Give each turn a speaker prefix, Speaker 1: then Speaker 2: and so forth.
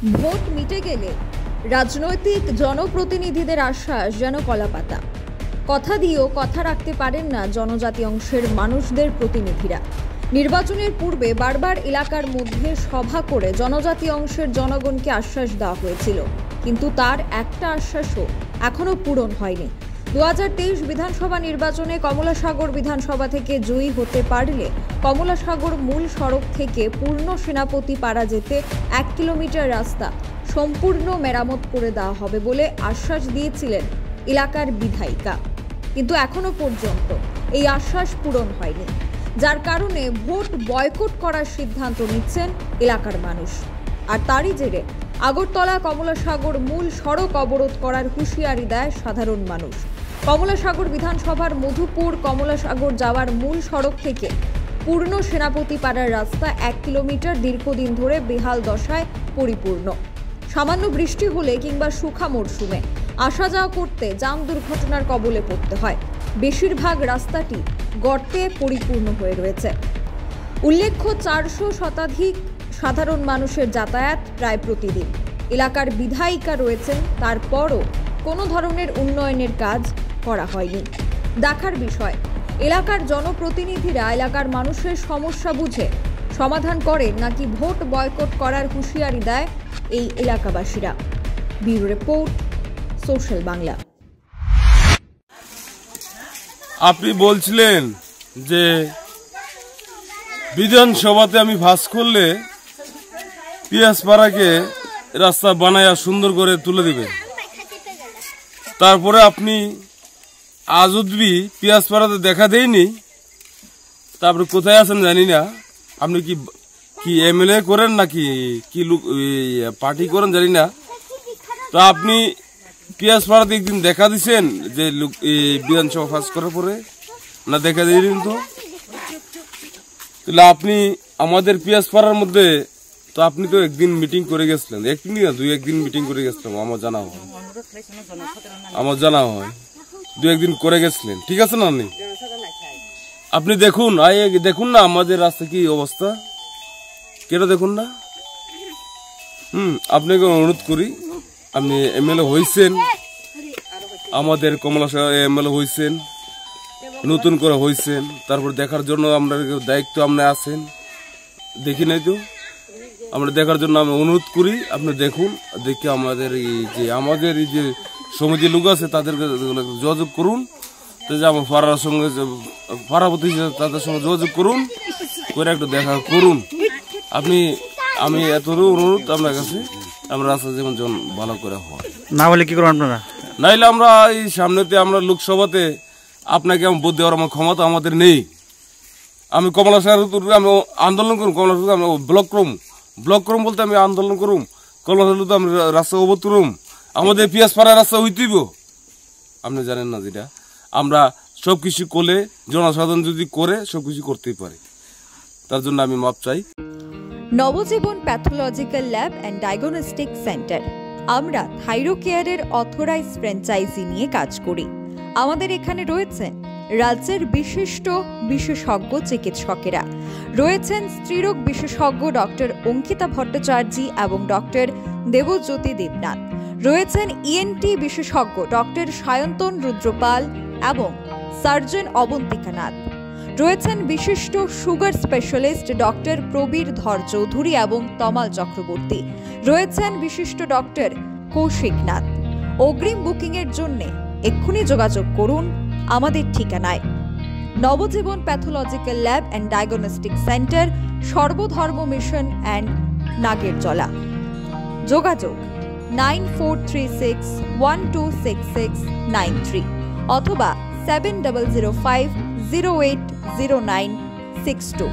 Speaker 1: Vote মিটে গেলে রাজনৈতিক জনপ্রতিনিধিদের আশ্বাস যেন কলাপাতা। কথা দিয়েও কথা রাখতে পারেন না জনজাতি অংশের মানুষদের প্রতিনিধিরা। নির্বাচনের পূর্বে বারবার এলাকার মধ্যে সভা করে জনজাতি অংশের জনগণকে আশ্বাস দেওয়া হয়েছিল, কিন্তু তার একটা আশ্বাসও এখনো পূরণ হয়নি। 2023 বিধানসভা নির্বাচনে কমলাসাগর বিধানসভা থেকে জয়ী হতে পারলে কমলাসাগর মূল সড়ক থেকে পূর্ণ সেনাপতি পাড়া যেতে 1 কিলোমিটার রাস্তা সম্পূর্ণ মেরামত করে দেওয়া হবে বলে আশ্বাস দিয়েছিলেন এলাকার বিধায়িকা, কিন্তু এখনো পর্যন্ত এই আশ্বাস পূরণ হয়নি, যার কারণে ভোট বয়কট করার সিদ্ধান্ত নিচ্ছেন এলাকার মানুষ। আর তারই জেরে আগরতলা কমলাসাগর মূল সড়ক অবরোধ করার হুঁশিয়ারি দেয় সাধারণ মানুষ। কমলাসাগর বিধানসভার মধুপুর কমলাসাগর যাওয়ার মূল সড়ক থেকে পূর্ণ সেনাপতি পাড়ার রাস্তা 1 কিলোমিটার দীর্ঘদিন ধরে বেহাল দশায় পরিপূর্ণ। সামান্য বৃষ্টি হলে কিংবা শুখা মরশুমে আসা যাওয়া করতে যান দুর্ঘটনার কবলে পড়তে হয়। বেশিরভাগ রাস্তাটি গর্তে পরিপূর্ণ হয়ে রয়েছে। উল্লেখ্য, 400 শতাধিক সাধারণ মানুষের যাতায়াত প্রায় প্রতিদিন। এলাকার বিধায়িকা রয়েছেন, তারপরও কোনো ধরনের উন্নয়নের কাজ করা হয়নি। দেখার বিষয়, এলাকার জনপ্রতিনিধিরা এলাকার মানুষের সমস্যা বুঝে সমাধান করেন নাকি ভোট বয়কট করার হুঁশিয়ারি দেয় এই এলাকাবাসীরা। Bureau report, social Bangla.
Speaker 2: আপনি বলছিলেন যে বিধানসভাতে আমি ভাস করলে পিয়াসপাড়াকে রাস্তা বানায়া সুন্দর করে তুলে দিবেন। তারপরে আপনি আজ অবধি পিয়াসপাড়াতে দেখা দেয়নি। তারপরে কোথায় আছেন জানি না। আপনি কি এমএলএ করেন নাকি কি পার্টি করেন জানি না। তো আপনি পিয়াসপাড়াতে একদিন দেখা দিচ্ছেন যে বিধানসভা পাস করার পরে না দেখা দিলেন। তো তাহলে আপনি আমাদের পিয়াসপাড়ার মধ্যে তো আপনি তো একদিন মিটিং করে গেছিলেন, একদিন না 2-1 দিন মিটিং করে গেছিলাম, আমার জানা হয় 2-1 দিন করে গেছিলেন, ঠিক আছে না? আপনি দেখুন না আমাদের রাস্তা কি অবস্থা, কেন দেখুন না? আপনাকে অনুরোধ করি, আপনি এমএলএ হয়েছেন, আমাদের কমলাসাগর এমএলএ হয়েছেন, নতুন করে হয়েছেন, তারপর দেখার জন্য আমরা দায়িত্ব আপনি আছেন, দেখি নাই তো আমরা দেখার জন্য আমি অনুরোধ করি। আপনি দেখুন, দেখে আমাদের এই যে সমিতি লোক আছে তাদেরকে যোগাযোগ করুন, তো যে আমার পাড়ার সঙ্গে পাড়াপতি তাদের সঙ্গে যোগাযোগ করুন, করে একটু দেখা করুন। আমি এত অনুরোধ আপনার কাছে, আমরা রাস্তা যেমন ভালো করে হয়
Speaker 3: না বলে কি করুন আপনারা,
Speaker 2: নাইলে আমরা এই সামনেতে আমরা লোকসভাতে আপনাকে ভোট দেওয়ার আমার ক্ষমতা আমাদের নেই। আমি কমলাসাগর আমি আন্দোলন করুন, কমলাসাগর আমি ব্লক করুম বলতে আমি আন্দোলন করুম, কমলাসাগর আমি রাস্তা অবরোধ করুম, আমাদের পিয়াসপাড়ার রাস্তা হইতেইব। আপনি জানেন না, যেটা আমরা সবকিছু করলে জনসাধারণ যদি করে সবকিছু করতেই পারে, তার জন্য আমি মাপ চাই।
Speaker 1: Nabajiban pathological lab and diagnostic centre. আমরা থাইরোকেয়ারের অথরাইজড ফ্র্যাঞ্চাইজি নিয়ে কাজ করি। আমাদের এখানে রয়েছেন রাজ্যের বিশিষ্ট বিশেষজ্ঞ চিকিৎসকেরা, রয়েছেন স্ত্রীরোগ বিশেষজ্ঞ ডক্টর অঙ্কিতা ভট্টাচার্য এবং ডক্টর দেবজ্যোতি দেবনাথ, রয়েছেন ইএনটি বিশেষজ্ঞ ডক্টর সায়ন্তন রুদ্রপাল এবং সার্জন অবন্তিকা নাথ, রয়েছেন বিশিষ্ট সুগার স্পেশালিস্ট ডক্টর প্রবীর ধর চৌধুরী এবং তমাল চক্রবর্তী, রয়েছেন বিশিষ্ট ডক্টর কৌশিক নাথ। অগ্রিম বুকিংয়ের জন্য এক্ষুনি যোগাযোগ করুন আমাদের ঠিকানায়। Nabajiban pathological lab and diagnostic centre, Sarbadharma mission and Nagerjala. যোগাযোগ 9436126693 অথবা 7005080962।